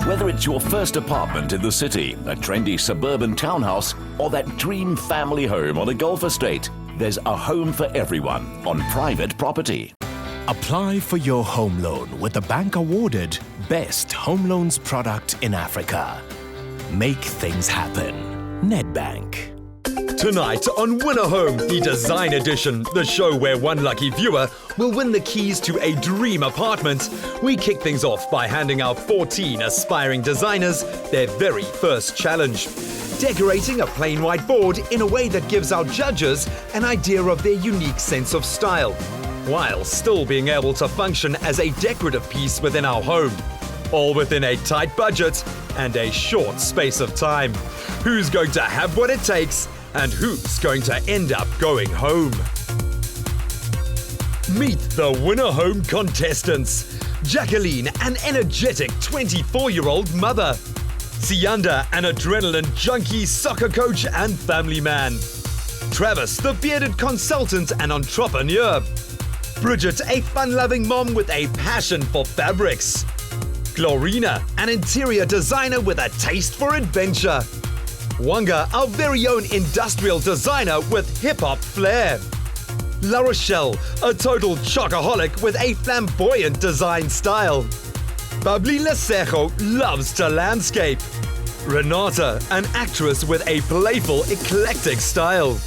Whether it's your first apartment in the city, a trendy suburban townhouse, or that dream family home on a golf estate, there's a home for everyone on private property. Apply for your home loan with the bank awarded Best Home Loans Product in Africa. Make things happen. Nedbank. Tonight on Winner Home, the Design Edition, the show where one lucky viewer will win the keys to a dream apartment. We kick things off by handing out 14 aspiring designers their very first challenge. Decorating a plain white board in a way that gives our judges an idea of their unique sense of style, while still being able to function as a decorative piece within our home. All within a tight budget and a short space of time. Who's going to have what it takes? And who's going to end up going home? Meet the Winner Home contestants. Jacqueline, an energetic 24-year-old mother. Sianda, an adrenaline junkie, soccer coach and family man. Travis, the bearded consultant and entrepreneur. Bridget, a fun-loving mom with a passion for fabrics. Glorina, an interior designer with a taste for adventure. Wanga, our very own industrial designer with hip-hop flair. La Rochelle, a total chocoholic with a flamboyant design style. Bubbly Lesejo loves to landscape. Renata, an actress with a playful, eclectic style.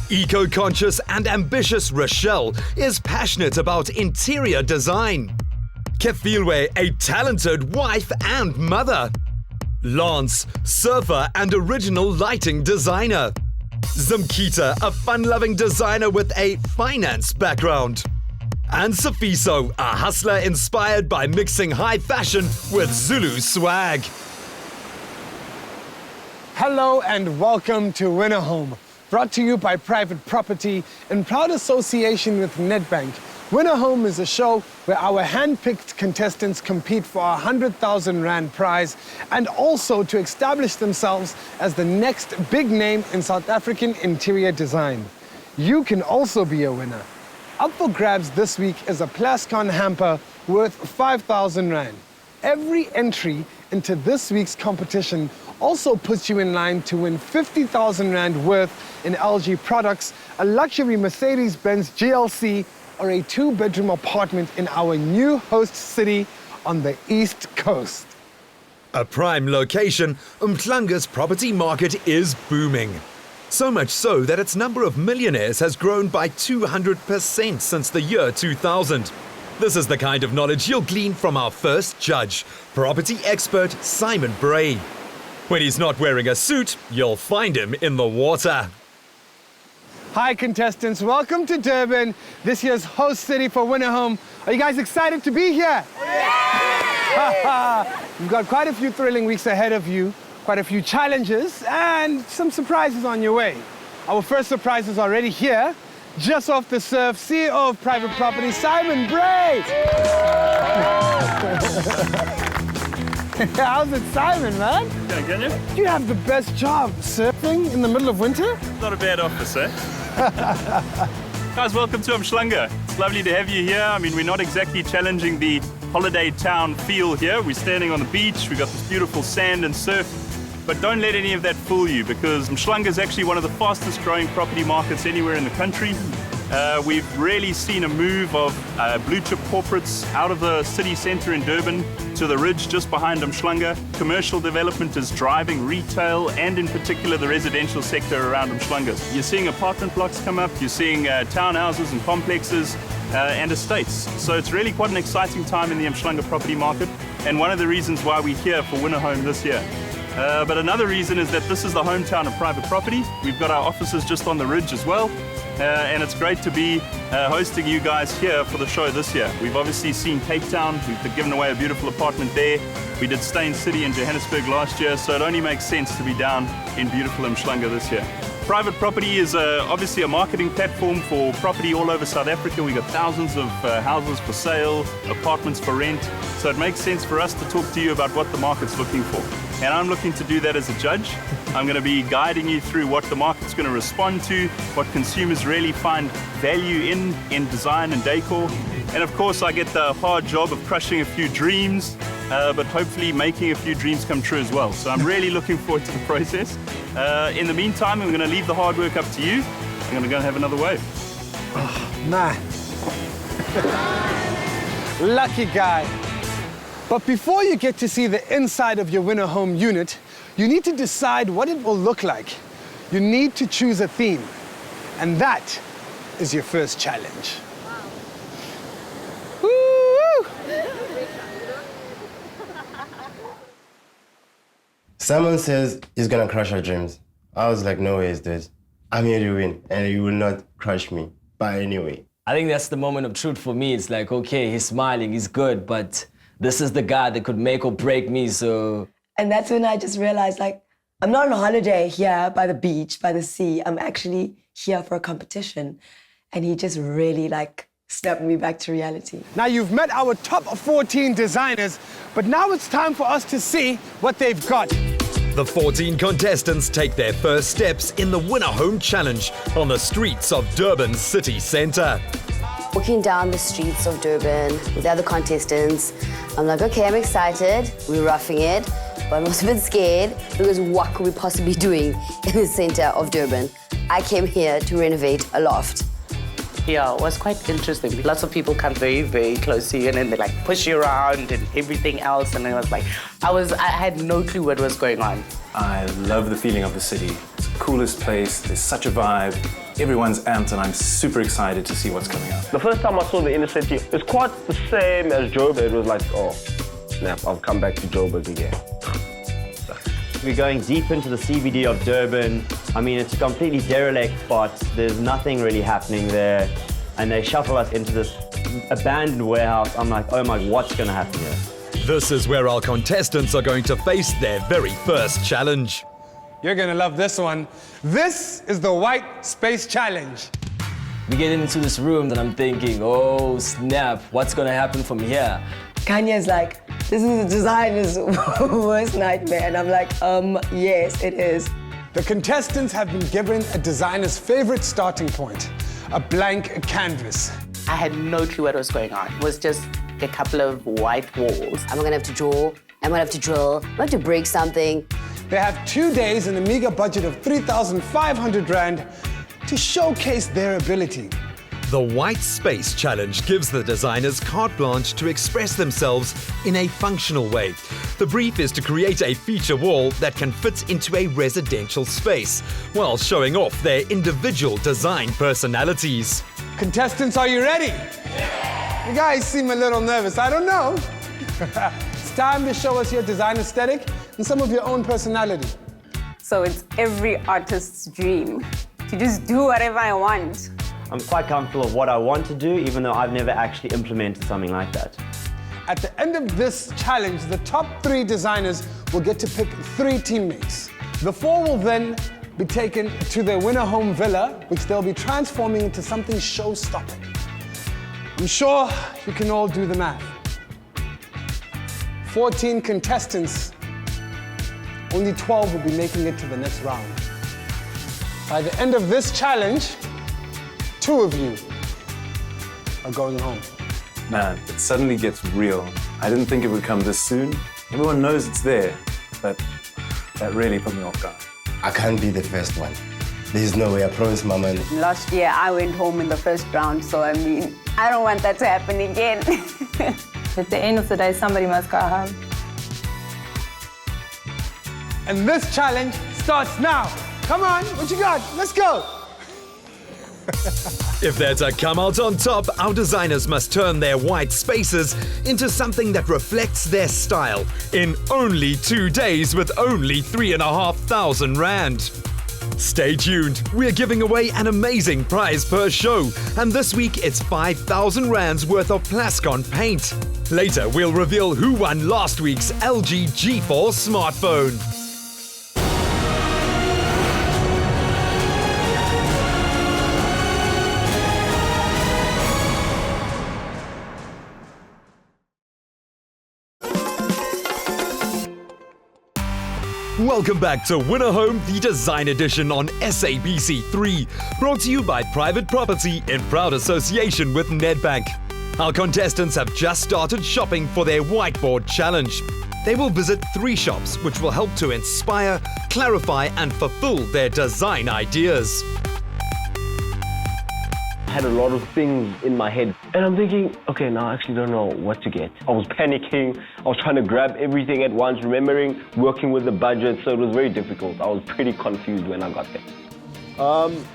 Eco-conscious and ambitious Rochelle is passionate about interior design. Kefilwe, a talented wife and mother. Lance, surfer and original lighting designer. Zimkita, a fun-loving designer with a finance background. And Safiso, a hustler inspired by mixing high fashion with Zulu swag. Hello and welcome to Winner Home, brought to you by Private Property in proud association with Nedbank. Winner Home is a show where our hand-picked contestants compete for a 100,000 Rand prize and also to establish themselves as the next big name in South African interior design. You can also be a winner. Up for grabs this week is a Plascon hamper worth 5,000 Rand. Every entry into this week's competition also puts you in line to win 50,000 Rand worth in LG products, a luxury Mercedes-Benz GLC, or a two-bedroom apartment in our new host city on the East Coast. A prime location, Umhlanga's property market is booming. So much so that its number of millionaires has grown by 200% since the year 2000. This is the kind of knowledge you'll glean from our first judge, property expert Simon Bray. When he's not wearing a suit, you'll find him in the water. Hi contestants, welcome to Durban, this year's host city for Winner Home. Are you guys excited to be here? Yeah! You've got quite a few thrilling weeks ahead of you, quite a few challenges and some surprises on your way. Our first surprise is already here, just off the surf, CEO of Private Property, Simon Bray! How's it, Simon, man? Going good, yeah? You have the best job surfing in the middle of winter? Not a bad office, eh? Guys, welcome to Umhlanga. It's lovely to have you here. I mean, we're not exactly challenging the holiday town feel here. We're standing on the beach, we've got this beautiful sand and surf. But don't let any of that fool you, because Umhlanga is actually one of the fastest growing property markets anywhere in the country. We've really seen a move of blue chip corporates out of the city centre in Durban to the ridge just behind Umhlanga. Commercial development is driving retail and in particular the residential sector around Umhlanga. You're seeing apartment blocks come up, you're seeing townhouses and complexes and estates. So it's really quite an exciting time in the Umhlanga property market, and one of the reasons why we're here for Winner Home this year. But another reason is that this is the hometown of Private Property. We've got our offices just on the ridge as well. And it's great to be hosting you guys here for the show this year. We've obviously seen Cape Town, we've given away a beautiful apartment there. We did Stain City in Johannesburg last year, so it only makes sense to be down in beautiful Umhlanga this year. Private Property is obviously a marketing platform for property all over South Africa. We've got thousands of houses for sale, apartments for rent, so it makes sense for us to talk to you about what the market's looking for. And I'm looking to do that as a judge. I'm going to be guiding you through what the market's going to respond to, what consumers really find value in design and decor. And of course, I get the hard job of crushing a few dreams but hopefully making a few dreams come true as well. So I'm really looking forward to the process. In the meantime, I'm going to leave the hard work up to you. I'm going to go and have another wave. Man. Lucky guy. But before you get to see the inside of your winner home unit, you need to decide what it will look like. You need to choose a theme. And that is your first challenge. Woo! Someone says he's gonna crush our dreams. I was like, no ways, dude. I'm here to win, and you will not crush me. But anyway. I think that's the moment of truth for me. It's like, okay, he's smiling, he's good, but this is the guy that could make or break me, so... And that's when I just realized, like, I'm not on holiday here by the beach, by the sea. I'm actually here for a competition. And he just really, like, snapped me back to reality. Now you've met our top 14 designers, but now it's time for us to see what they've got. The 14 contestants take their first steps in the Winner Home Challenge on the streets of Durban city centre. Walking down the streets of Durban with the other contestants, I'm like, okay, I'm excited. We're roughing it, but I'm also a bit scared because what could we possibly be doing in the centre of Durban? I came here to renovate a loft. Yeah, it was quite interesting. Lots of people come very, very close to you and then they like push you around and everything else. And I was like, I had no clue what was going on. I love the feeling of the city. It's the coolest place, there's such a vibe. Everyone's amped and I'm super excited to see what's coming up. The first time I saw the inner city, it's quite the same as Joburg. It was like, oh, snap, I've come back to Joburg again. We're going deep into the CBD of Durban. I mean, it's a completely derelict spot. There's nothing really happening there. And they shuffle us into this abandoned warehouse. I'm like, oh my, what's gonna happen here? This is where our contestants are going to face their very first challenge. You're gonna love this one. This is the White Space Challenge. We get into this room that I'm thinking, oh snap, what's gonna happen from here? Kanye's like, this is the designer's worst nightmare. And I'm like, yes, it is. The contestants have been given a designer's favorite starting point, a blank canvas. I had no clue what was going on. It was just a couple of white walls. I'm gonna have to draw, I'm gonna have to drill, I'm gonna have to break something. They have 2 days and a meager budget of 3,500 Rand to showcase their ability. The White Space Challenge gives the designers carte blanche to express themselves in a functional way. The brief is to create a feature wall that can fit into a residential space, while showing off their individual design personalities. Contestants, are you ready? Yeah. You guys seem a little nervous, I don't know. It's time to show us your design aesthetic and some of your own personality. So it's every artist's dream to just do whatever I want. I'm quite comfortable with what I want to do, even though I've never actually implemented something like that. At the end of this challenge, the top 3 designers will get to pick 3 teammates. The 4 will then be taken to their winner home villa, which they'll be transforming into something show-stopping. I'm sure you can all do the math. 14 contestants, only 12 will be making it to the next round. By the end of this challenge, 2 of you are going home. Man, it suddenly gets real. I didn't think it would come this soon. Everyone knows it's there, but that really put me off guard. I can't be the first one. There's no way, I promise, Mama. Last year, I went home in the first round, so I mean, I don't want that to happen again. At the end of the day, somebody must go home. And this challenge starts now. Come on, what you got? Let's go. If they're to come out on top, our designers must turn their white spaces into something that reflects their style in only 2 days with only 3,500 Rand. Stay tuned, we're giving away an amazing prize per show, and this week it's 5,000 Rands worth of Plascon paint. Later, we'll reveal who won last week's LG G4 smartphone. Welcome back to Winner Home, the Design Edition on SABC 3, brought to you by Private Property in proud association with Nedbank. Our contestants have just started shopping for their whiteboard challenge. They will visit 3 shops which will help to inspire, clarify and fulfill their design ideas. I had a lot of things in my head and I'm thinking, okay, now I actually don't know what to get. I was panicking, I was trying to grab everything at once, remembering working with the budget, so it was very difficult. I was pretty confused when I got there.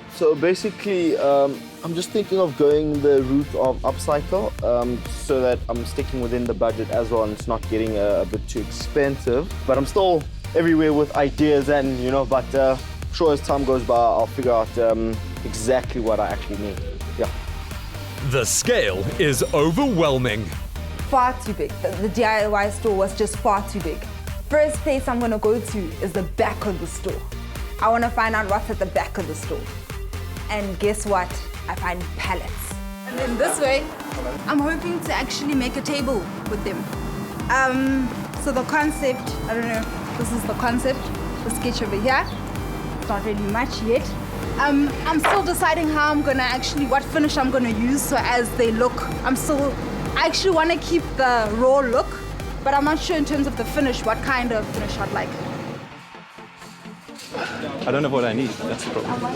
So basically, I'm just thinking of going the route of upcycle so that I'm sticking within the budget as well and it's not getting a bit too expensive. But I'm still everywhere with ideas and, but sure as time goes by, I'll figure out exactly what I actually need. Yeah. The scale is overwhelming. Far too big. The DIY store was just far too big. First place I'm gonna go to is the back of the store. I wanna find out what's at the back of the store. And guess what? I find pallets. And then this way, I'm hoping to actually make a table with them. So the concept, I don't know, this is the concept, the sketch over here. It's not really much yet. I'm still deciding how I'm gonna what finish I'm gonna use so as they look. I actually wanna keep the raw look, but I'm not sure in terms of the finish, what kind of finish I'd like. I don't know what I need, that's the problem.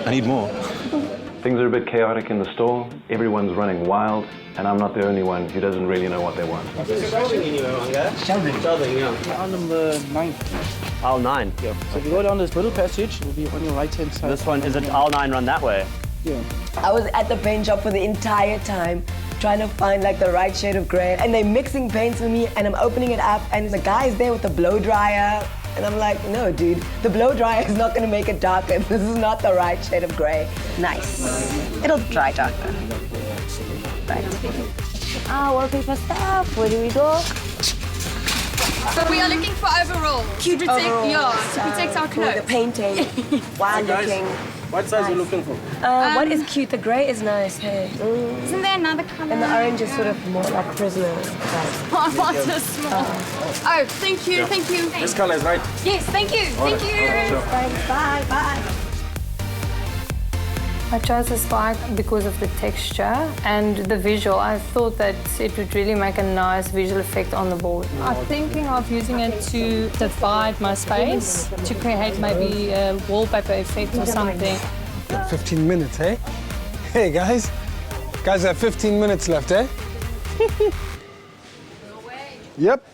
I need more. Things are a bit chaotic in the store, everyone's running wild, and I'm not the only one who doesn't really know what they want. Shelving, yeah. On number 9. Aisle 9? Yeah. So if you go down this little passage, it will be on your right-hand side. This one, is it aisle 9 run that way? Yeah. I was at the paint shop for the entire time trying to find like the right shade of gray, and they're mixing paints with me, and I'm opening it up, and the guy's there with the blow dryer. And I'm like, no, dude, the blow dryer is not gonna make it darker. This is not the right shade of gray. Nice. It'll dry darker. Right. Wallpaper stuff. Where do we go? So we are looking for overall. To protect, to protect our clothes. For the painting. While looking. What size are you looking for? What is cute? The grey is nice, hey. Isn't there another colour? And the orange is sort of more like prisoner. I want a small. Oh, thank you, thank you. This colour is right. Yes, thank you, thank you. Thanks, bye, bye. I chose this bike because of the texture and the visual. I thought that it would really make a nice visual effect on the board. I'm thinking of using it to divide my space, to create maybe a wallpaper effect or something. 15 minutes, eh? Hey, guys. Guys have 15 minutes left, eh? Yep.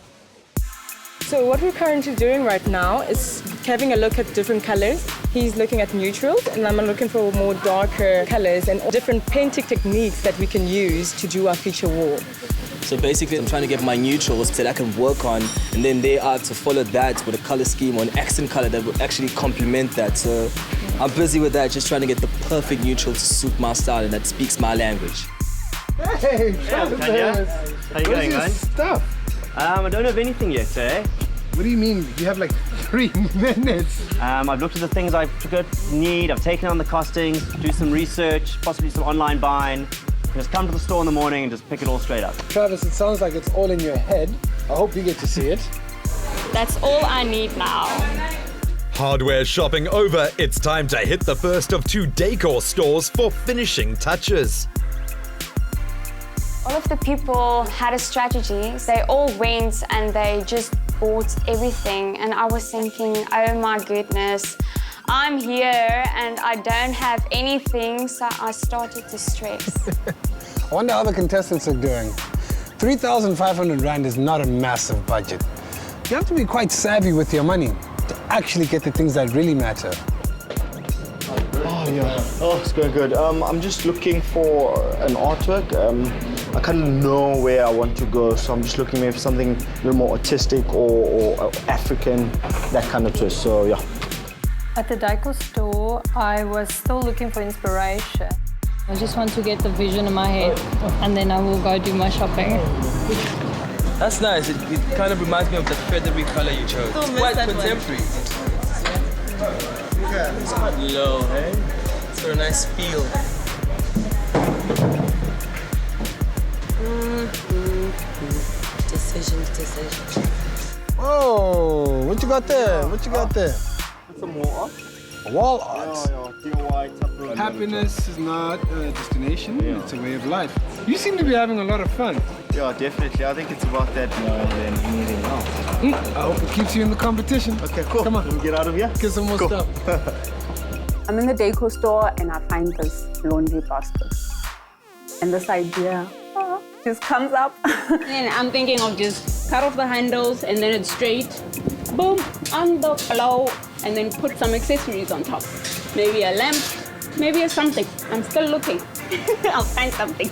So what we're currently doing right now is having a look at different colors. He's looking at neutrals, and I'm looking for more darker colors and different painting techniques that we can use to do our feature wall. So basically, I'm trying to get my neutrals that I can work on, and then they are to follow that with a color scheme or an accent color that will actually complement that. So I'm busy with that, just trying to get the perfect neutral to suit my style and that speaks my language. Hey, Tanya. How you going, guys? Stuff. I don't have anything yet, eh? What do you mean? You have like 3 minutes. I've looked at the things I need, I've taken on the costings, do some research, possibly some online buying. Just come to the store in the morning and just pick it all straight up. Travis, it sounds like it's all in your head. I hope you get to see it. That's all I need now. Hardware shopping over, it's time to hit the first of 2 decor stores for finishing touches. All of the people had a strategy. They all went and they just bought everything. And I was thinking, oh my goodness, I'm here and I don't have anything, so I started to stress. I wonder how the contestants are doing. 3,500 Rand is not a massive budget. You have to be quite savvy with your money to actually get the things that really matter. Oh, yeah. Oh, it's going good. I'm just looking for an artwork. I kind of know where I want to go, so I'm just looking maybe for something a little more artistic or African, that kind of twist, so yeah. At the decor store, I was still looking for inspiration. I just want to get the vision in my head, and then I will go do my shopping. That's nice. It kind of reminds me of the feathery color you chose. It's quite contemporary. It's quite low, eh? It's got a nice feel. Decisions. Whoa, what you got there? What you got there? Some wall art. Wall art? Yeah. Happiness is not a destination, it's a way of life. You seem to be having a lot of fun. Yeah, definitely. I think it's about that more than anything else. I hope it keeps you in the competition. Okay, cool. Come on. We'll get out of here. Get some more stuff. I'm in the decor store and I find this laundry basket. And this idea just comes up. And I'm thinking of just cut off the handles and then it's straight. Boom, on the floor. And then put some accessories on top. Maybe a lamp, maybe a something. I'm still looking. I'll find something.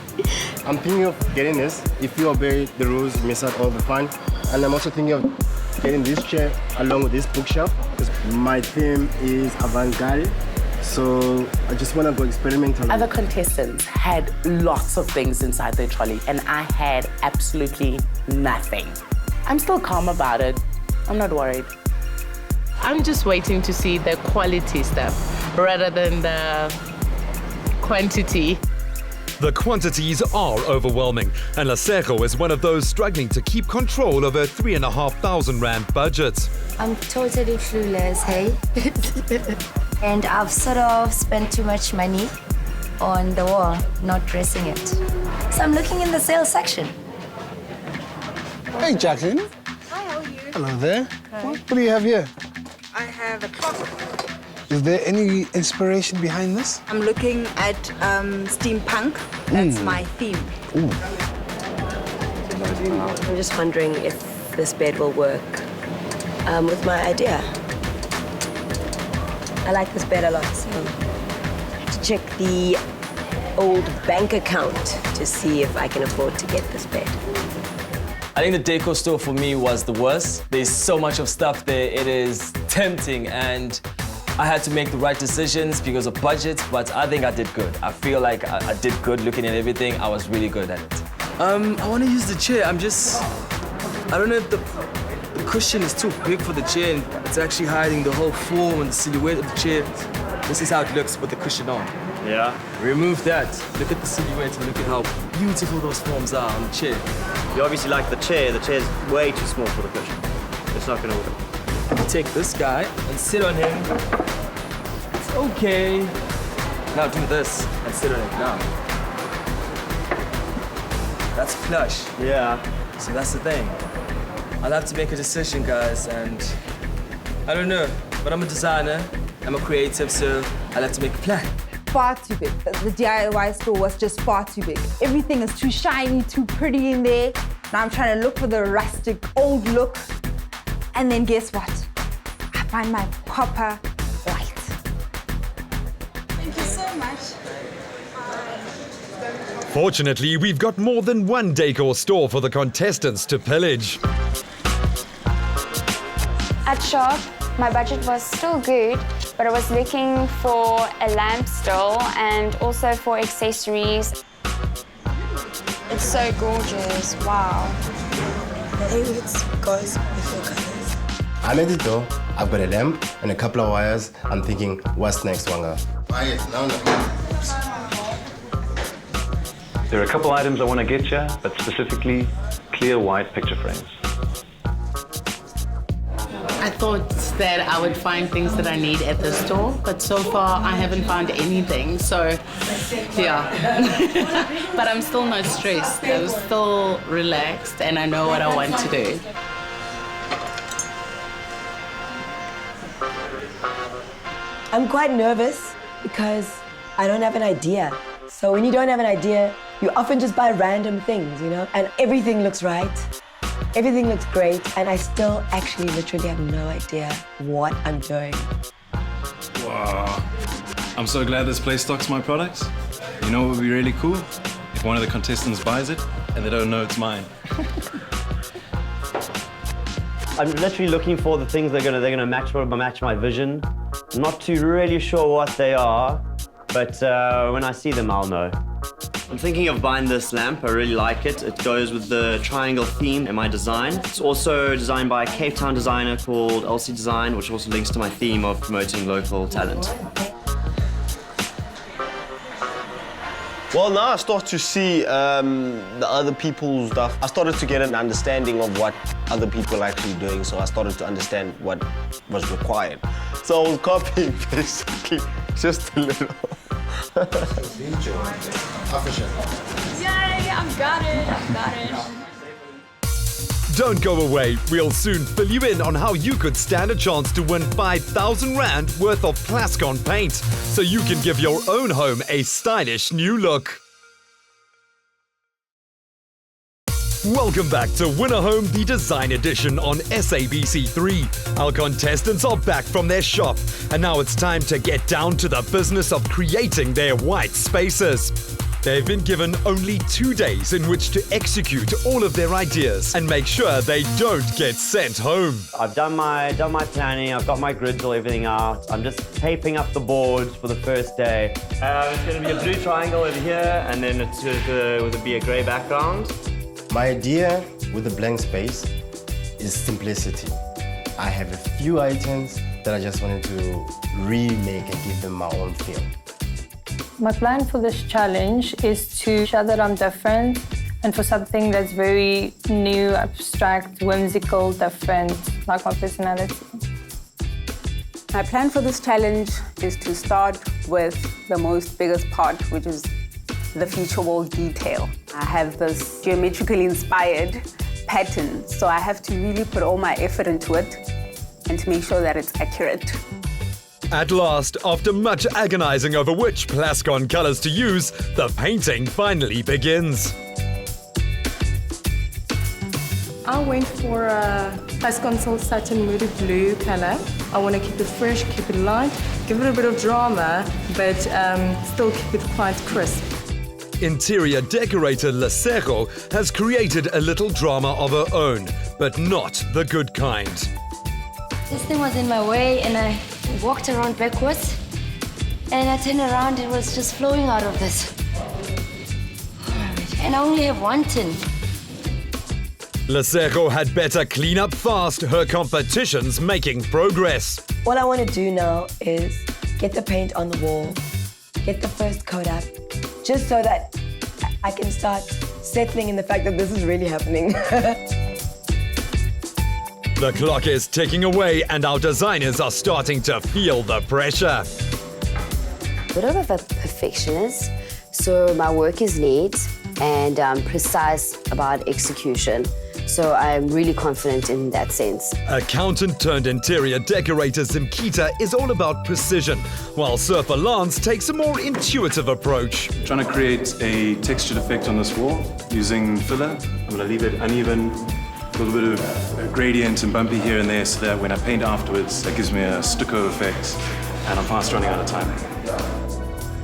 I'm thinking of getting this. If you obey the rules, you miss out all the fun. And I'm also thinking of getting this chair along with this bookshelf because my theme is avant-garde. So I just want to go experimental. Other contestants had lots of things inside their trolley and I had absolutely nothing. I'm still calm about it. I'm not worried. I'm just waiting to see the quality stuff rather than the quantity. The quantities are overwhelming, and Lasego is one of those struggling to keep control of her 3,500 rand budget. I'm totally clueless, hey? And I've sort of spent too much money on the wall, not dressing it. So I'm looking in the sales section. Hey, Jacqueline. Hi, how are you? Hello there. What do you have here? I have a clock. Is there any inspiration behind this? I'm looking at steampunk. That's my theme. Ooh. I'm just wondering if this bed will work with my idea. I like this bed a lot, so I have to check the old bank account to see if I can afford to get this bed. I think the decor store for me was the worst. There's so much of stuff there. It is tempting and I had to make the right decisions because of budget, but I think I did good. I feel like I did good looking at everything. I was really good at it. I want to use the chair. I don't know if the cushion is too big for the chair and it's actually hiding the whole form and the silhouette of the chair. This is how it looks with the cushion on. Yeah. Remove that. Look at the silhouette and look at how beautiful those forms are on the chair. You obviously like the chair. The chair's way too small for the cushion. It's not going to work. Take this guy and sit on him. It's okay. Now do this and sit on it now. That's plush. Yeah. So that's the thing. I'll have to make a decision, guys, and I don't know, but I'm a designer, I'm a creative, so I'll have to make a plan. Far too big. The DIY store was just far too big. Everything is too shiny, too pretty in there. Now I'm trying to look for the rustic, old look. And then guess what? I find my copper white. Thank you so much. Fortunately, we've got more than one decor store for the contestants to pillage. At shop, my budget was still good, but I was looking for a lamp still and also for accessories. It's so gorgeous, wow. I think it goes with your colors. I'm at the door. I've got a lamp and a couple of wires. I'm thinking, what's next, Wanga? There are a couple items I want to get you, but specifically clear white picture frames. I thought that I would find things that I need at the store, but so far I haven't found anything, so yeah. But I'm still not stressed. I'm still relaxed and I know what I want to do. I'm quite nervous because I don't have an idea. So when you don't have an idea, you often just buy random things, you know? And everything looks right. Everything looks great, and I still actually literally have no idea what I'm doing. Wow. I'm so glad this place stocks my products. You know what would be really cool? If one of the contestants buys it and they don't know it's mine. I'm literally looking for the things they're gonna match my vision. I'm not too really sure what they are, but when I see them, I'll know. I'm thinking of buying this lamp. I really like it. It goes with the triangle theme in my design. It's also designed by a Cape Town designer called Elsie Design, which also links to my theme of promoting local talent. Well, now I start to see the other people's stuff. I started to get an understanding of what other people are actually doing, so I started to understand what was required. So I was copying basically just a little. Yay, I've got it. Don't go away. We'll soon fill you in on how you could stand a chance to win 5,000 Rand worth of Plascon paint, so you can give your own home a stylish new look. Welcome back to Winner Home, the Design Edition on SABC3. Our contestants are back from their shop, and now it's time to get down to the business of creating their white spaces. They've been given only 2 days in which to execute all of their ideas and make sure they don't get sent home. I've done my planning, I've got my grids, all everything out. I'm just taping up the boards for the first day. It's going to be a blue triangle over here, and then it's going to be a grey background. My idea with the blank space is simplicity. I have a few items that I just wanted to remake and give them my own feel. My plan for this challenge is to show that I'm different and for something that's very new, abstract, whimsical, different, like my personality. My plan for this challenge is to start with the biggest part, which is the feature wall detail. I have this geometrically inspired pattern, so I have to really put all my effort into it and to make sure that it's accurate. At last, after much agonizing over which Plascon colors to use, the painting finally begins. I went for a Plascon Silk Satin Moody Blue color. I want to keep it fresh, keep it light, give it a bit of drama, but still keep it quite crisp. Interior decorator Lesego has created a little drama of her own, but not the good kind. This thing was in my way and I walked around backwards and I turned around, it was just flowing out of this. And I only have one tin. Lesego had better clean up fast. Her competition's making progress. All I want to do now is get the paint on the wall, get the first coat up, just so that I can start settling in the fact that this is really happening. The clock is ticking away and our designers are starting to feel the pressure. Bit of a perfectionist, so my work is neat and precise about execution. So I'm really confident in that sense. Accountant turned interior decorator Zimkita is all about precision, while surfer Lance takes a more intuitive approach. Trying to create a textured effect on this wall using filler. I'm going to leave it uneven, a little bit of gradient and bumpy here and there so that when I paint afterwards, that gives me a stucco effect, and I'm fast running out of time.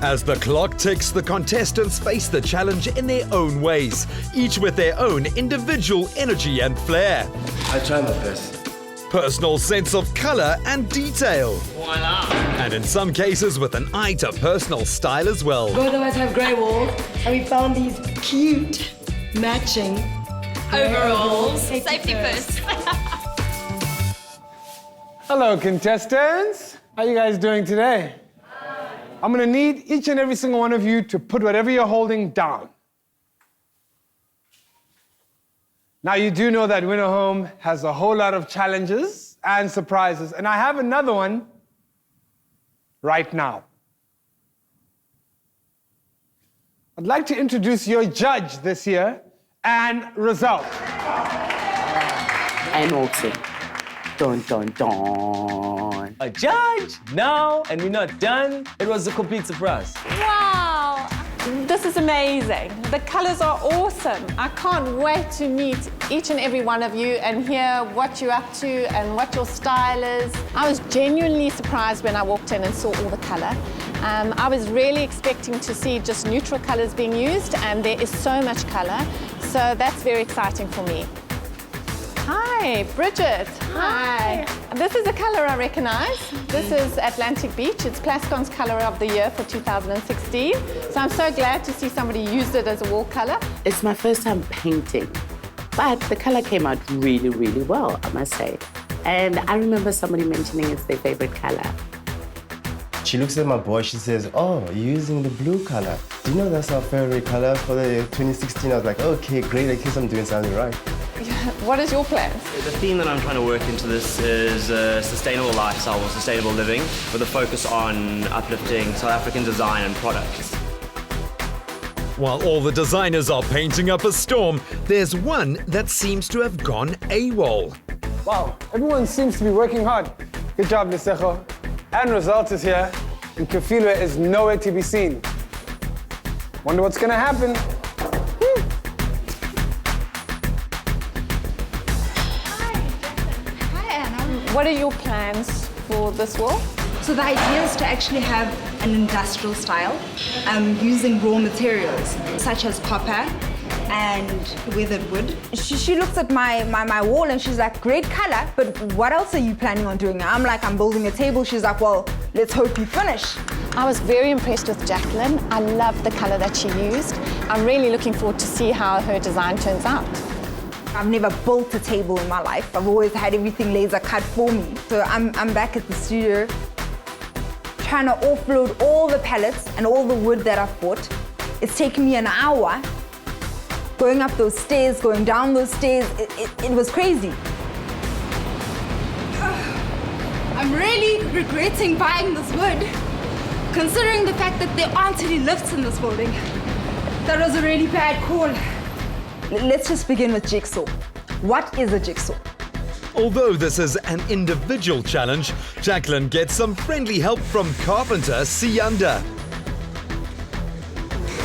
As the clock ticks, the contestants face the challenge in their own ways, each with their own individual energy and flair. I try my best. Personal sense of color and detail. Voila! And in some cases with an eye to personal style as well. Both of us have grey walls, and we found these cute matching Overalls. Safety first. Hello, contestants. How are you guys doing today? I'm gonna need each and every single one of you to put whatever you're holding down. Now, you do know that Winner Home has a whole lot of challenges and surprises, and I have another one right now. I'd like to introduce your judge this year and result. And also, dun dun dun. A judge? No, and we're not done. It was a complete surprise. Wow, this is amazing. The colors are awesome. I can't wait to meet each and every one of you and hear what you're up to and what your style is. I was genuinely surprised when I walked in and saw all the color. I was really expecting to see just neutral colors being used, and there is so much color, so that's very exciting for me. Hi, Bridget. Hi. This is a color I recognize. This is Atlantic Beach. It's Plascon's color of the year for 2016. So I'm so glad to see somebody use it as a wall color. It's my first time painting, but the color came out really, really well, I must say. And I remember somebody mentioning it's their favorite color. She looks at my board, she says, oh, you're using the blue color. Do you know that's our favorite color for the 2016? I was like, okay, great, I guess I'm doing something right. What is your plan? The theme that I'm trying to work into this is sustainable lifestyle or sustainable living with a focus on uplifting South African design and products. While all the designers are painting up a storm, there's one that seems to have gone AWOL. Wow, everyone seems to be working hard. Good job, Lesego. And Result is here, and Kafilwe is nowhere to be seen. Wonder what's gonna happen. What are your plans for this wall? So the idea is to actually have an industrial style using raw materials such as copper and weathered wood. She looks at my wall and she's like, great color, but what else are you planning on doing? I'm like, I'm building a table. She's like, well, let's hope you finish. I was very impressed with Jacqueline. I love the color that she used. I'm really looking forward to see how her design turns out. I've never built a table in my life. I've always had everything laser cut for me. So I'm back at the studio trying to offload all the pallets and all the wood that I've bought. It's taken me an hour going up those stairs, going down those stairs. It was crazy. I'm really regretting buying this wood, considering the fact that there aren't any lifts in this building. That was a really bad call. Let's just begin with jigsaw. What is a jigsaw? Although this is an individual challenge, Jacqueline gets some friendly help from carpenter Sianda.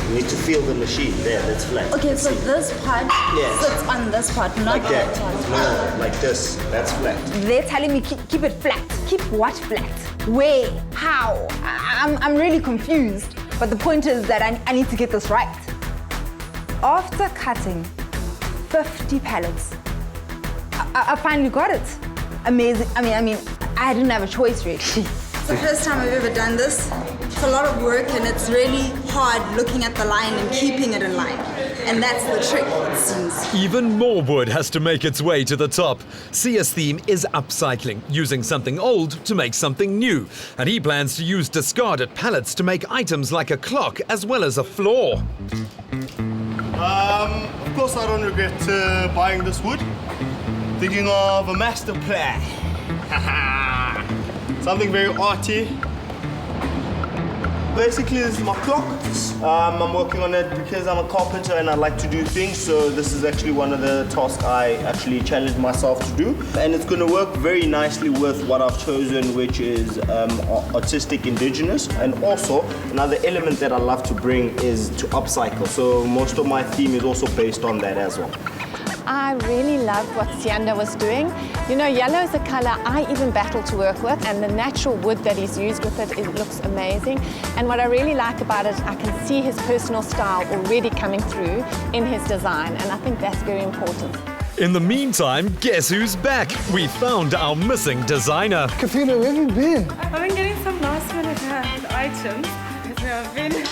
You need to feel the machine there, that's flat. Okay, so this part sits on this part, not like that. that part. No, like this, that's flat. They're telling me keep it flat. Keep what flat? Where? How? I'm really confused. But the point is that I need to get this right. After cutting 50 pallets, I finally got it. Amazing. I mean, I didn't have a choice really. It's the first time I've ever done this. It's a lot of work and it's really hard looking at the line and keeping it in line. And that's the trick, it seems. Even more wood has to make its way to the top. Sia's theme is upcycling, using something old to make something new. And he plans to use discarded pallets to make items like a clock as well as a floor. Of course I don't regret buying this wood. Thinking of a master plan. Something very arty. Basically, this is my clock. I'm working on it because I'm a carpenter and I like to do things. So this is actually one of the tasks I actually challenged myself to do. And it's going to work very nicely with what I've chosen, which is artistic indigenous. And also, another element that I love to bring is to upcycle. So most of my theme is also based on that as well. I really loved what Sianda was doing. You know, yellow is a color I even battle to work with, and the natural wood that he's used with it looks amazing. And what I really like about it, I can see his personal style already coming through in his design, and I think that's very important. In the meantime, guess who's back? We found our missing designer. Kafilwe, where have you been? I've been getting some last minute items. I've been...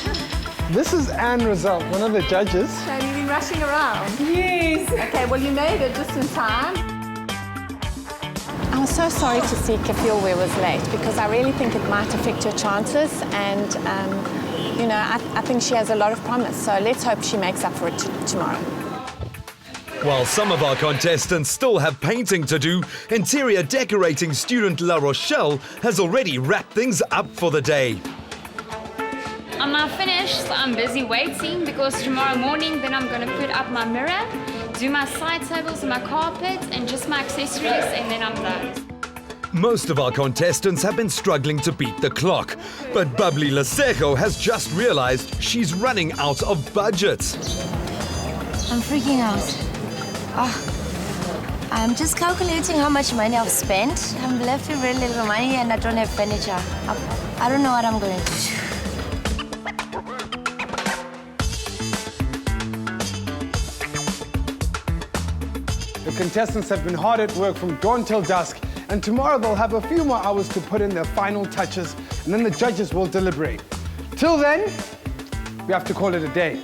This is Anne Result, one of the judges. And you've been rushing around. Yes. Okay, well, you made it just in time. I was so sorry to see Kafilwe was late because I really think it might affect her chances. And, you know, I think she has a lot of promise. So let's hope she makes up for it tomorrow. While some of our contestants still have painting to do, interior decorating student La Rochelle has already wrapped things up for the day. I'm not finished, so I'm busy waiting because tomorrow morning then I'm going to put up my mirror, do my side tables and my carpet and just my accessories, and then I'm done. Most of our contestants have been struggling to beat the clock, but bubbly Lesego has just realized she's running out of budget. I'm freaking out. I'm just calculating how much money I've spent. I'm left with very little money and I don't have furniture. I don't know what I'm going to do. The contestants have been hard at work from dawn till dusk, and tomorrow they'll have a few more hours to put in their final touches, and then the judges will deliberate. Till then, we have to call it a day.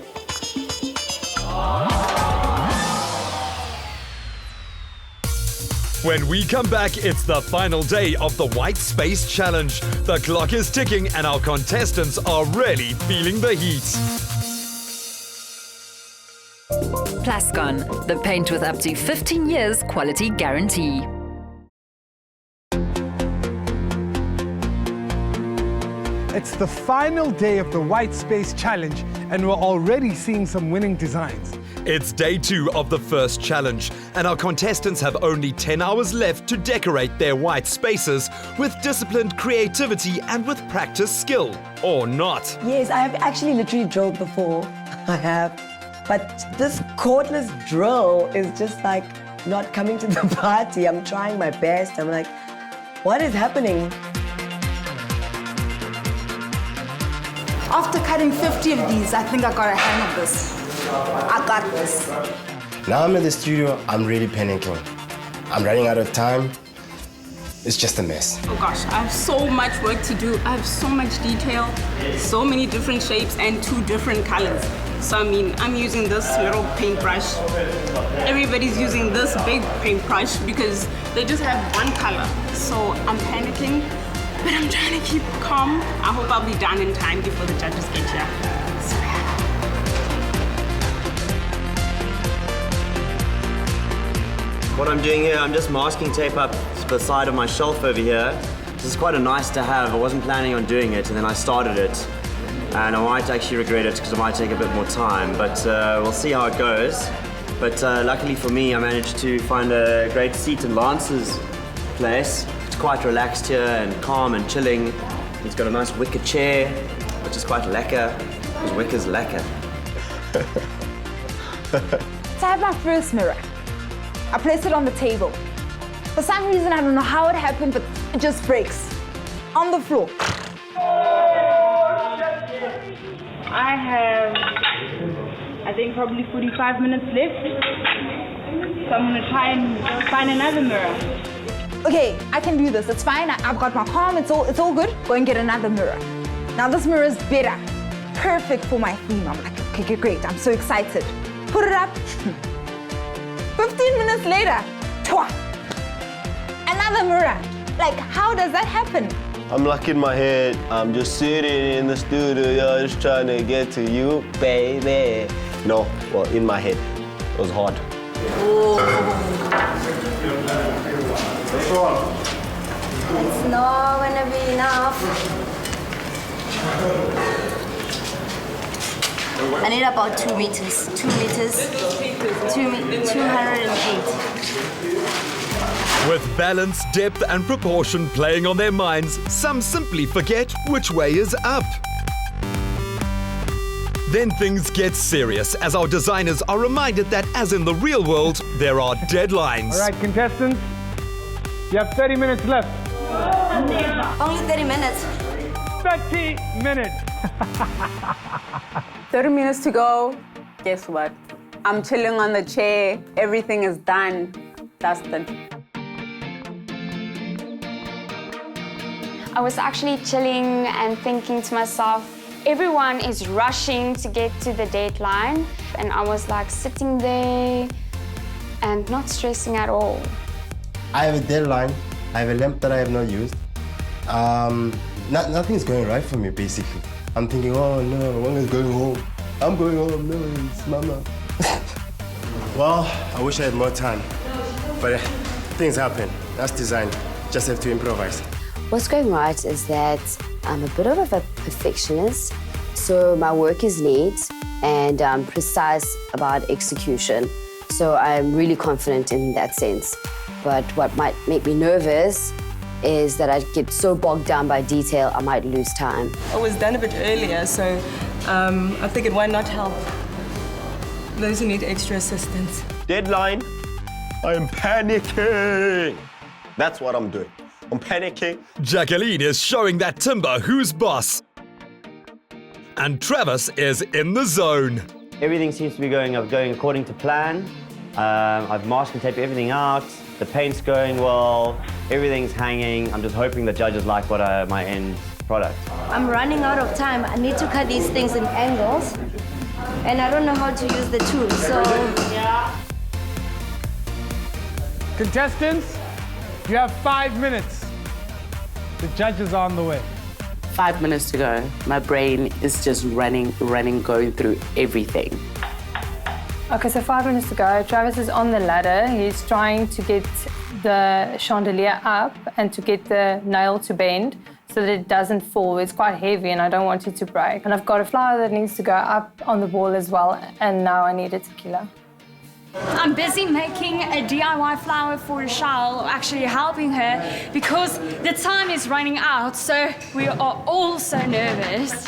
When we come back, it's the final day of the White Space Challenge. The clock is ticking and our contestants are really feeling the heat. Plascon, the paint with up to 15 years quality guarantee. It's the final day of the White Space Challenge, and we're already seeing some winning designs. It's day 2 of the first challenge, and our contestants have only 10 hours left to decorate their white spaces with disciplined creativity and with practice skill, or not. Yes, I have actually literally drilled before. I have. But this cordless drill is just like not coming to the party. I'm trying my best. I'm like, what is happening? After cutting 50 of these, I think I got a hang of this. I got this. Now I'm in the studio, I'm really panicking. I'm running out of time. It's just a mess. Oh gosh, I have so much work to do. I have so much detail, so many different shapes and 2 different colors. So I mean, I'm using this little paintbrush. Everybody's using this big paintbrush because they just have one color. So I'm panicking, but I'm trying to keep calm. I hope I'll be done in time before the judges get here. So yeah. What I'm doing here, I'm just masking tape up the side of my shelf over here. This is quite a nice to have. I wasn't planning on doing it, and then I started it. And I might actually regret it because it might take a bit more time, but we'll see how it goes. But luckily for me, I managed to find a great seat in Lance's place. It's quite relaxed here and calm and chilling. It's got a nice wicker chair, which is quite lekker, because wicker's lekker. So I have my first mirror. I placed it on the table. For some reason, I don't know how it happened, but it just breaks on the floor. I have, I think, probably 45 minutes left. So I'm gonna try and find another mirror. Okay, I can do this. It's fine. I've got my palm. It's all good. Go and get another mirror. Now this mirror is better. Perfect for my theme. I'm like, okay, great. I'm so excited. Put it up. 15 minutes later, another mirror. Like, how does that happen? I'm like in my head, I'm just sitting in the studio, just trying to get to you, baby. No, well, in my head. It was hard. It's not gonna be enough. I need about 2 meters. 2 meters. 208. With balance, depth and proportion playing on their minds, some simply forget which way is up. Then things get serious as our designers are reminded that, as in the real world, there are deadlines. All right, contestants, you have 30 minutes left. Only 30 minutes. 30 minutes. 30 minutes to go. Guess what? I'm chilling on the chair. Everything is done. Dusted. I was actually chilling and thinking to myself, everyone is rushing to get to the deadline. And I was like sitting there and not stressing at all. I have a deadline. I have a lamp that I have not used. Nothing's going right for me, basically. I'm thinking, oh no, when is going home? I'm going home, no, it's mama. Well, I wish I had more time. But things happen. That's design. Just have to improvise. What's going right is that I'm a bit of a perfectionist, so my work is neat and precise about execution. So I'm really confident in that sense. But what might make me nervous is that I get so bogged down by detail, I might lose time. I was done a bit earlier, so I figured why not help those who need extra assistance. Deadline. I'm panicking. That's what I'm doing. I'm panicking. Jacqueline is showing that timber who's boss. And Travis is in the zone. Everything seems to be going according to plan. I've masked and taped everything out. The paint's going well. Everything's hanging. I'm just hoping the judges like my end product. I'm running out of time. I need to cut these things in angles. And I don't know how to use the tool, so... Contestants, You have 5 minutes. The judges are on the way. 5 minutes to go. My brain is just running, going through everything. Okay, so 5 minutes to go. Travis is on the ladder. He's trying to get the chandelier up and to get the nail to bend so that it doesn't fall. It's quite heavy and I don't want it to break. And I've got a flower that needs to go up on the wall as well, and now I need a tequila. I'm busy making a DIY flower for Rochelle, actually helping her, because the time is running out, so we are all so nervous.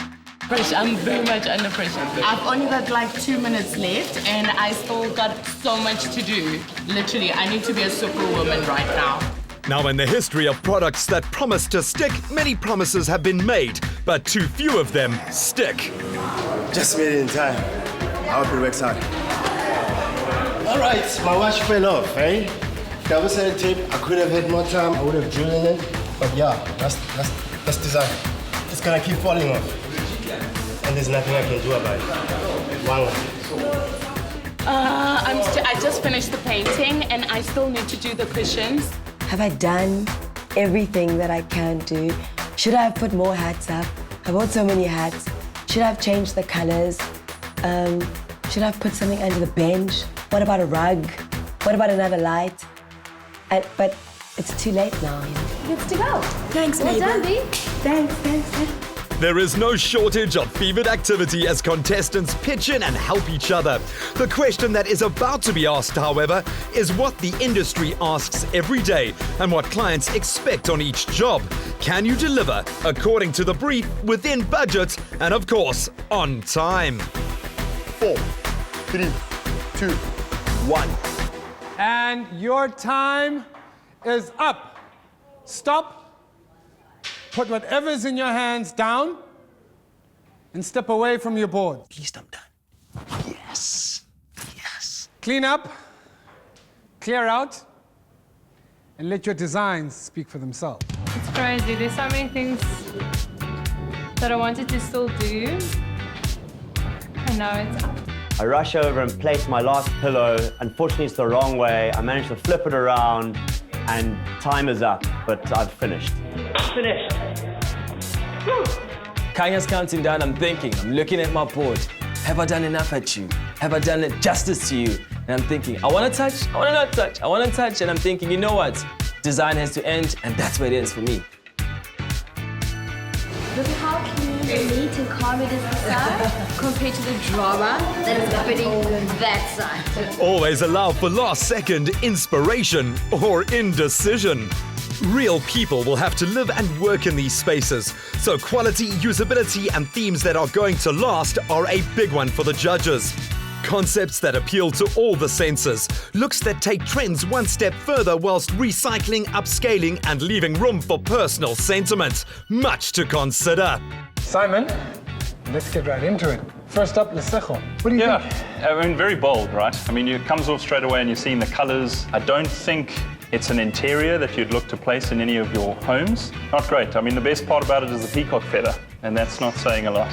I'm very much under pressure. I've only got like 2 minutes left and I still got so much to do. Literally, I need to be a superwoman right now. Now, in the history of products that promise to stick, many promises have been made, but too few of them stick. Just made it in time. I hope it works out. All right, my watch fell off, eh? If I was had tape, I could have had more time. I would have drilled in it. But yeah, that's design. It's gonna keep falling off. And there's nothing I can do about it. Wow. I just finished the painting and I still need to do the cushions. Have I done everything that I can do? Should I have put more hats up? I bought so many hats. Should I have changed the colors? Should I have put something under the bench? What about a rug? What about another light? But it's too late now. Good to go. Thanks, well neighbor. done, B. Thanks. There is no shortage of fevered activity as contestants pitch in and help each other. The question that is about to be asked, however, is what the industry asks every day and what clients expect on each job. Can you deliver according to the brief, within budget, and of course, on time? 4, 3, 2, 1. And your time is up. Stop. Put whatever's in your hands down and step away from your board. At least I'm done. Yes. Clean up, clear out, and let your designs speak for themselves. It's crazy. There's so many things that I wanted to still do, and now it's up. I rush over and place my last pillow. Unfortunately, it's the wrong way. I managed to flip it around and time is up, but I've finished. Finished. Kanya's counting down, I'm thinking, I'm looking at my board. Have I done enough at you? Have I done it justice to you? And I'm thinking, I want to touch, I want to not touch, I want to touch, and I'm thinking, you know what? Design has to end, and that's where it ends for me. Look how clean and neat and calm it is inside compared to the drama that is happening that side. Always allow for last-second inspiration or indecision. Real people will have to live and work in these spaces, so quality, usability, and themes that are going to last are a big one for the judges. Concepts that appeal to all the senses, looks that take trends one step further whilst recycling, upscaling, and leaving room for personal sentiment. Much to consider. Simon, let's get right into it. First up, Lesejo. What do you think? I mean, very bold, right? I mean, it comes off straight away and you're seeing the colors. I don't think it's an interior that you'd look to place in any of your homes. Not great. I mean, the best part about it is the peacock feather, and that's not saying a lot.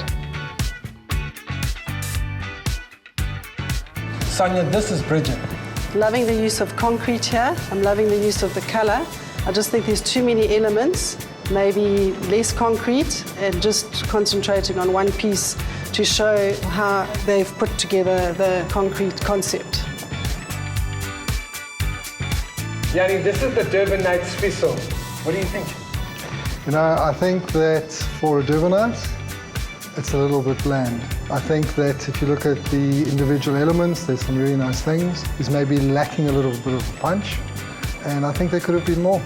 Sonia, this is Bridget. Loving the use of concrete here. I'm loving the use of the color. I just think there's too many elements, maybe less concrete and just concentrating on one piece to show how they've put together the concrete concept. Yanni, this is the Durban Nights Fiso. What do you think? You know, I think that for a Durbanite, it's a little bit bland. I think that if you look at the individual elements, there's some really nice things. It's maybe lacking a little bit of punch, and I think there could have been more.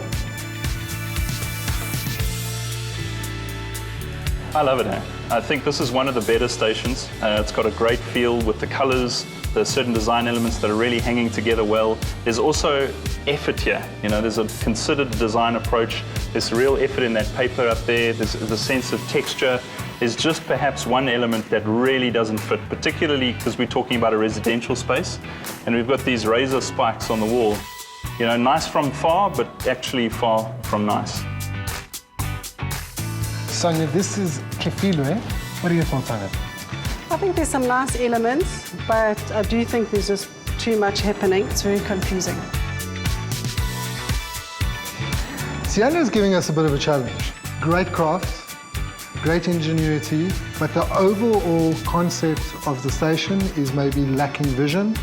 I love it, eh? I think this is one of the better stations. It's got a great feel with the colors. There's certain design elements that are really hanging together well. There's also effort here. You know, there's a considered design approach. There's real effort in that paper up there. There's the sense of texture. There's just perhaps one element that really doesn't fit, particularly because we're talking about a residential space. And we've got these razor spikes on the wall. You know, nice from far, but actually far from nice. Sonia, this is Kefilo, eh? What are your thoughts on it? I think there's some nice elements, but I do think there's just too much happening. It's very confusing. Sienna is giving us a bit of a challenge. Great craft, great ingenuity, but the overall concept of the station is maybe lacking vision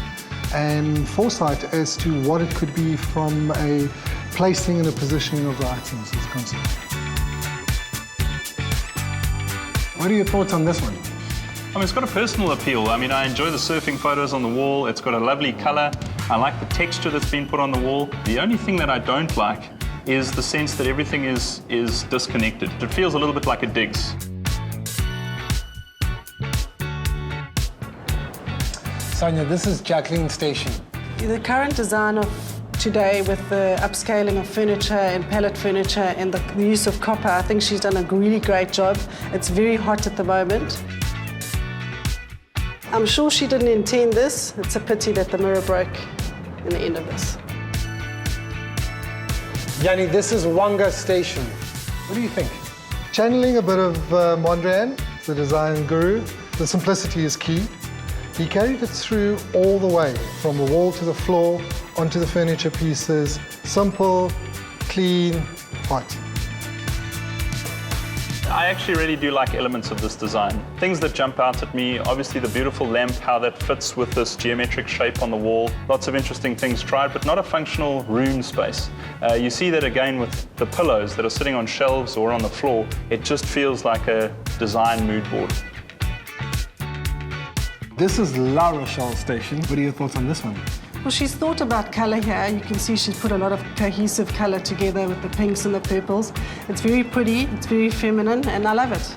and foresight as to what it could be from a placing and a positioning of the items is concerned. What are your thoughts on this one? I mean, it's got a personal appeal. I mean, I enjoy the surfing photos on the wall. It's got a lovely color. I like the texture that's been put on the wall. The only thing that I don't like is the sense that everything is disconnected. It feels a little bit like a digs. Sonia, this is Jacqueline's station. The current design of today with the upscaling of furniture and pallet furniture and the use of copper, I think she's done a really great job. It's very hot at the moment. I'm sure she didn't intend this. It's a pity that the mirror broke in the end of this. Yanni, this is Wanga's station. What do you think? Channeling a bit of Mondrian, the design guru. The simplicity is key. He carried it through all the way, from the wall to the floor, onto the furniture pieces. Simple, clean, hot. I actually really do like elements of this design. Things that jump out at me, obviously the beautiful lamp, how that fits with this geometric shape on the wall. Lots of interesting things tried, but not a functional room space. You see that again with the pillows that are sitting on shelves or on the floor. It just feels like a design mood board. This is La Rochelle's station. What are your thoughts on this one? Well, she's thought about colour here. You can see she's put a lot of cohesive colour together with the pinks and the purples. It's very pretty, it's very feminine, and I love it.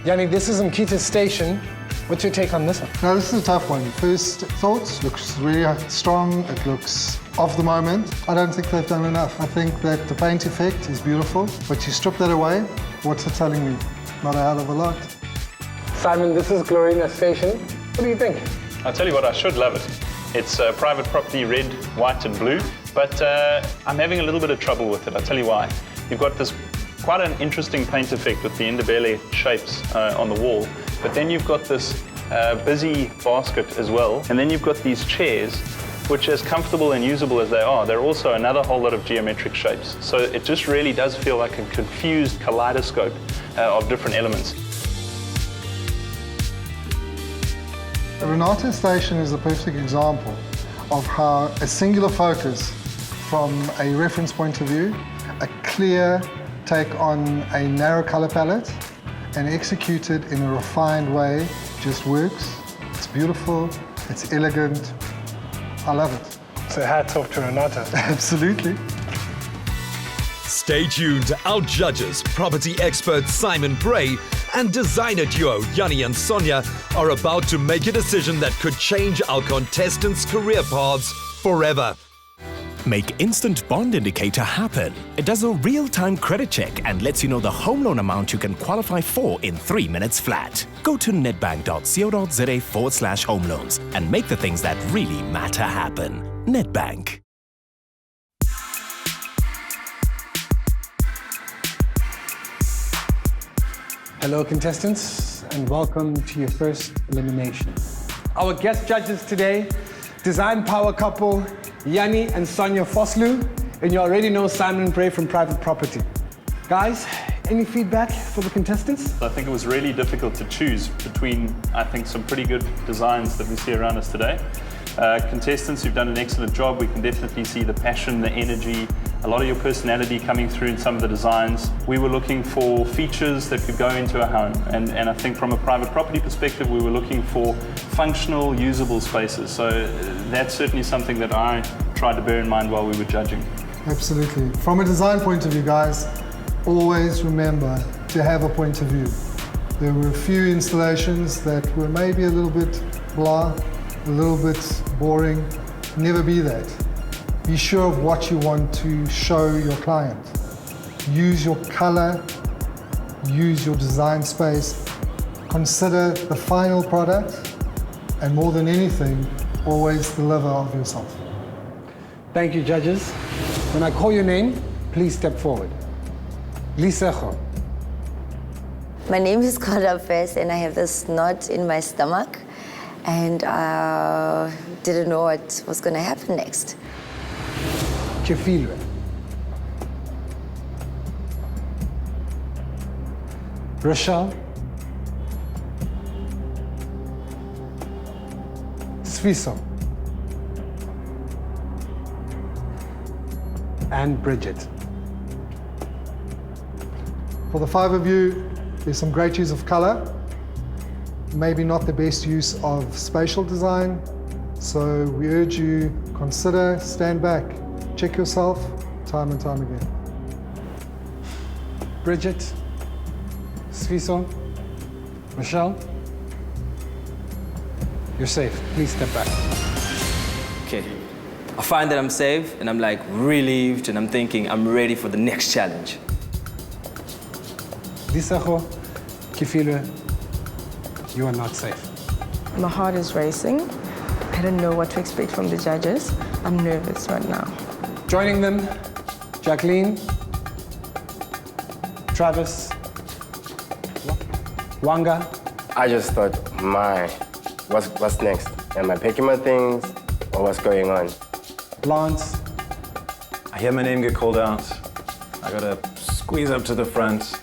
Yanni, this is Mkita's station. What's your take on this one? Now, this is a tough one. First thoughts, looks really strong. It looks of the moment. I don't think they've done enough. I think that the paint effect is beautiful, but you strip that away, what's it telling me? Not a hell of a lot. Simon, this is Glorina's station. What do you think? I'll tell you what, I should love it. It's private property, red, white and blue, but I'm having a little bit of trouble with it. I'll tell you why. You've got this quite an interesting paint effect with the Ndebele shapes on the wall, but then you've got this busy basket as well, and then you've got these chairs, which as comfortable and usable as they are, they're also another whole lot of geometric shapes. So it just really does feel like a confused kaleidoscope of different elements. The Renata station is a perfect example of how a singular focus from a reference point of view, a clear take on a narrow color palette and executed in a refined way just works. It's beautiful, it's elegant. I love it. So hats off to Renata. Absolutely. Stay tuned. Our judges, property expert Simon Bray and designer duo Yanni and Sonia are about to make a decision that could change our contestants' career paths forever. Make Instant Bond Indicator happen. It does a real-time credit check and lets you know the home loan amount you can qualify for in 3 minutes flat. Go to nedbank.co.za/home loans and make the things that really matter happen. Nedbank. Hello, contestants, and welcome to your first elimination. Our guest judges today, design power couple Yanni and Sonia Foslu, and you already know Simon Bray from Private Property. Guys, any feedback for the contestants? I think it was really difficult to choose between, I think, some pretty good designs that we see around us today. Contestants, you've done an excellent job. We can definitely see the passion, the energy, a lot of your personality coming through in some of the designs. We were looking for features that could go into a home, and I think from a private property perspective, we were looking for functional, usable spaces. So that's certainly something that I tried to bear in mind while we were judging. Absolutely. From a design point of view, guys, always remember to have a point of view. There were a few installations that were maybe a little bit blah, a little bit boring. Never be that. Be sure of what you want to show your client. Use your color, use your design space, consider the final product, and more than anything, always deliver of yourself. Thank you, judges. When I call your name, please step forward. Lisejo. My name is Kara Fest, and I have this knot in my stomach, and didn't know what was going to happen next. Kefilwe. Rochelle, Sviso, and Bridget. For the 5 of you, there's some great use of color, maybe not the best use of spatial design. So we urge you, consider, stand back, check yourself, time and time again. Bridget, Sviso, Rochelle, you're safe. Please step back. Okay. I find that I'm safe and I'm like relieved and I'm thinking I'm ready for the next challenge. Lisago, Kifilwe, you are not safe. My heart is racing. I don't know what to expect from the judges. I'm nervous right now. Joining them, Jacqueline, Travis, Wanga. I just thought, what's next? Am I packing my things or what's going on? Lance. I hear my name get called out. I gotta squeeze up to the front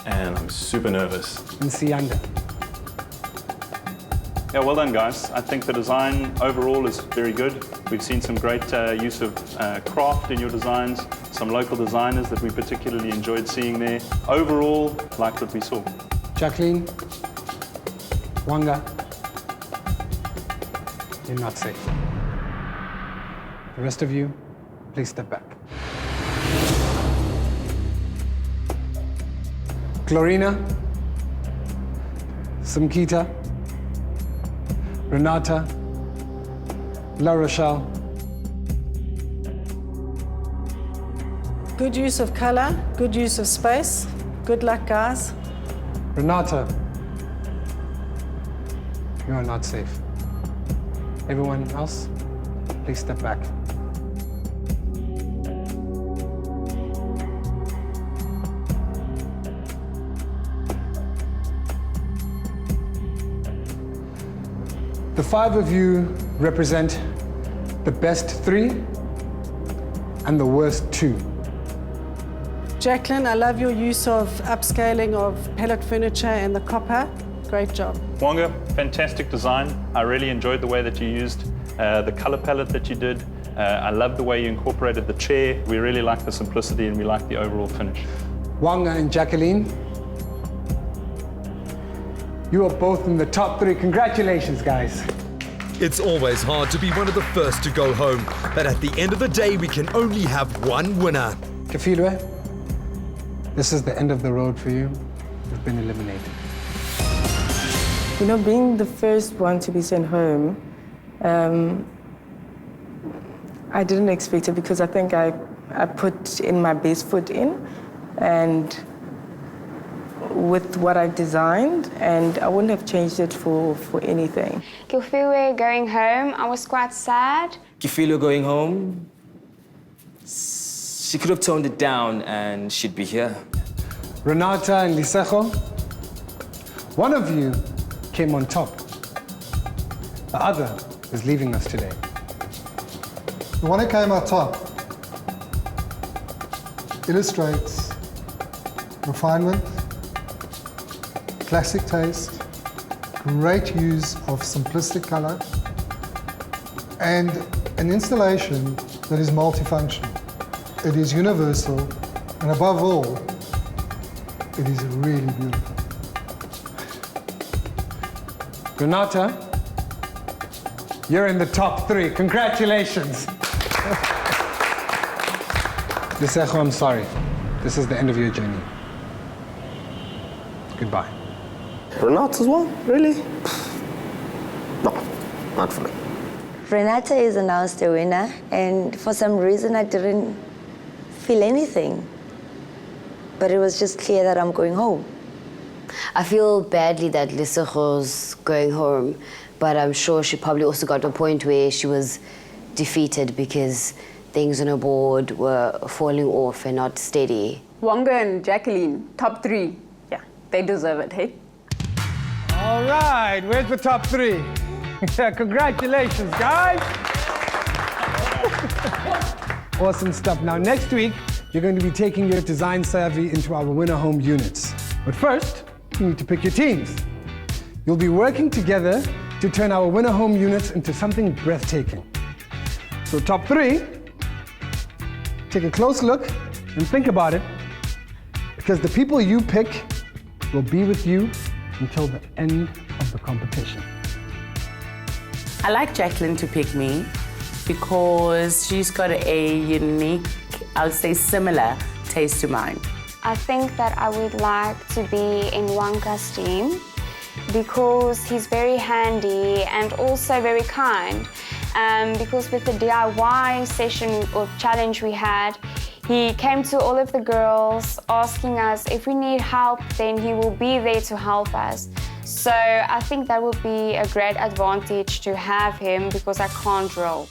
and I'm super nervous. And Sianda. Yeah, well done, guys. I think the design overall is very good. We've seen some great use of craft in your designs, some local designers that we particularly enjoyed seeing there. Overall, liked what we saw. Jacqueline, Wanga, you're not safe. The rest of you, please step back. Glorina, Samkita, Renata, La Rochelle. Good use of color, good use of space. Good luck, guys. Renata, you are not safe. Everyone else, please step back. The 5 of you represent the best 3 and the worst 2. Jacqueline, I love your use of upscaling of pellet furniture and the copper. Great job. Wanga, fantastic design. I really enjoyed the way that you used the color palette that you did. I love the way you incorporated the chair. We really like the simplicity and we like the overall finish. Wanga and Jacqueline, you are both in the top 3. Congratulations, guys. It's always hard to be one of the first to go home, but at the end of the day, we can only have one winner. Kafilwe, this is the end of the road for you. You've been eliminated. You know, being the first one to be sent home, I didn't expect it because I think I put in my best foot in and with what I designed, and I wouldn't have changed it for anything. Kifilwe going home, I was quite sad. Kifilwe going home, she could have toned it down and she'd be here. Renata and Lisejo, one of you came on top. The other is leaving us today. The one who came out top illustrates refinement, classic taste, great use of simplistic color, and an installation that is multifunctional. It is universal, and above all, it is really beautiful. Renata, you're in the top 3. Congratulations. Lisejo, I'm sorry. This is the end of your journey. Goodbye. Renata as well? Really? No, not for me. Renata is announced a winner, and for some reason I didn't feel anything. But it was just clear that I'm going home. I feel badly that Lisego's going home, but I'm sure she probably also got to a point where she was defeated because things on her board were falling off and not steady. Wanga and Jacqueline, top 3. Yeah, they deserve it, hey? All right, where's the top 3? Congratulations, guys. Awesome stuff. Now, next week, you're going to be taking your design savvy into our winner home units. But first, you need to pick your teams. You'll be working together to turn our winner home units into something breathtaking. So top 3, take a close look and think about it, because the people you pick will be with you until the end of the competition. I like Jacqueline to pick me because she's got a unique, I would say similar taste to mine. I think that I would like to be in Wonka's team because he's very handy and also very kind. Because with the DIY session or challenge we had, he came to all of the girls asking us if we need help, then he will be there to help us. So I think that would be a great advantage to have him because I can't roll.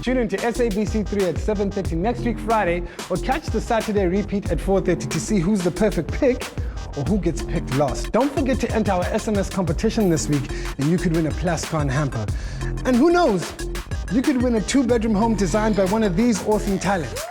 Tune in to SABC 3 at 7:30 next week Friday, or catch the Saturday repeat at 4:30 to see who's the perfect pick or who gets picked last. Don't forget to enter our SMS competition this week and you could win a Plascon hamper. And who knows, you could win a 2-bedroom home designed by one of these awesome talents.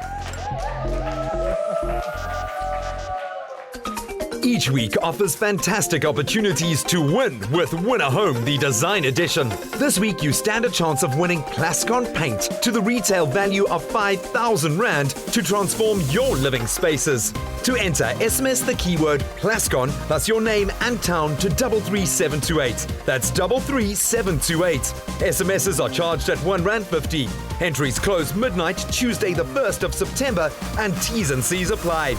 Each week offers fantastic opportunities to win with Winner Home, the Design Edition. This week you stand a chance of winning Plascon paint to the retail value of 5,000 Rand to transform your living spaces. To enter, SMS the keyword Plascon plus your name and town to 33728. That's 33728. SMSs are charged at R1.50. Entries close midnight Tuesday the 1st of September and T's and C's apply.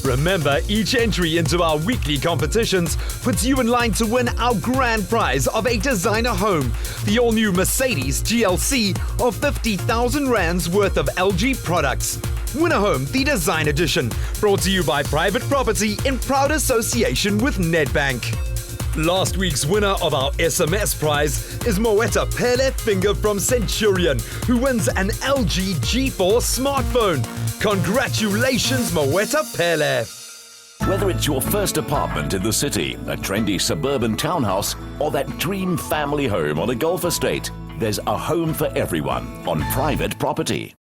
Remember, each entry into our weekly competitions puts you in line to win our grand prize of a designer home, the all-new Mercedes GLC of 50,000 Rands worth of LG products. Winner Home, the Design Edition, brought to you by Private Property in proud association with Nedbank. Last week's winner of our SMS prize is Moeta Pele Finger from Centurion, who wins an LG G4 smartphone. Congratulations, Moeta Pele. Whether it's your first apartment in the city, a trendy suburban townhouse, or that dream family home on a golf estate, there's a home for everyone on Private Property.